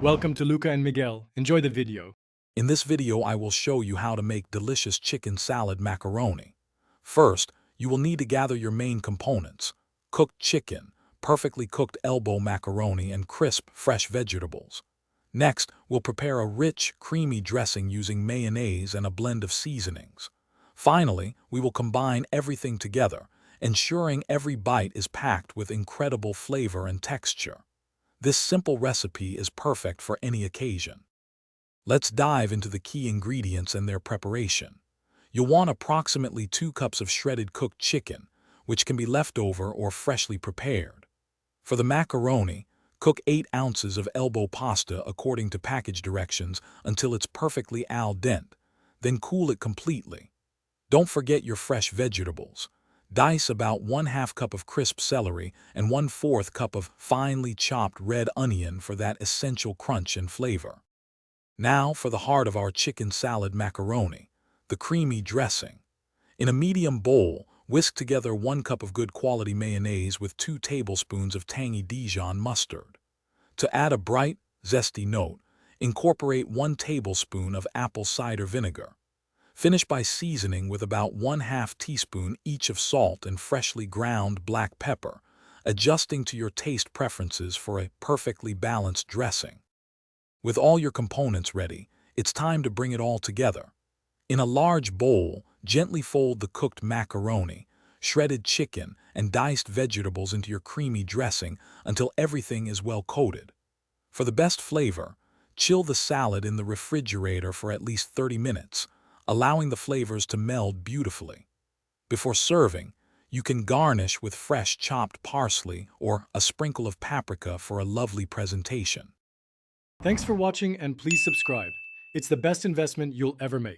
Welcome to Luca and Miguel. Enjoy the video. In this video, I will show you how to make delicious chicken salad macaroni. First, you will need to gather your main components: cooked chicken, perfectly cooked elbow macaroni, and crisp, fresh vegetables. Next, we'll prepare a rich, creamy dressing using mayonnaise and a blend of seasonings. Finally, we will combine everything together, ensuring every bite is packed with incredible flavor and texture. This simple recipe is perfect for any occasion. Let's dive into the key ingredients and their preparation. You'll want approximately 2 cups of shredded cooked chicken, which can be leftover or freshly prepared. For the macaroni, cook 8 ounces of elbow pasta according to package directions until it's perfectly al dente, then cool it completely. Don't forget your fresh vegetables. Dice about 1/2 cup of crisp celery and 1/4 cup of finely chopped red onion for that essential crunch and flavor. Now for the heart of our chicken salad macaroni, the creamy dressing. In a medium bowl, whisk together 1 cup of good quality mayonnaise with 2 tablespoons of tangy Dijon mustard. To add a bright, zesty note, incorporate 1 tablespoon of apple cider vinegar. Finish by seasoning with about 1/2 teaspoon each of salt and freshly ground black pepper, adjusting to your taste preferences for a perfectly balanced dressing. With all your components ready, it's time to bring it all together. In a large bowl, gently fold the cooked macaroni, shredded chicken, and diced vegetables into your creamy dressing until everything is well coated. For the best flavor, chill the salad in the refrigerator for at least 30 minutes, allowing the flavors to meld beautifully. Before serving, you can garnish with fresh chopped parsley or a sprinkle of paprika for a lovely presentation. Thanks for watching and please subscribe. It's the best investment you'll ever make.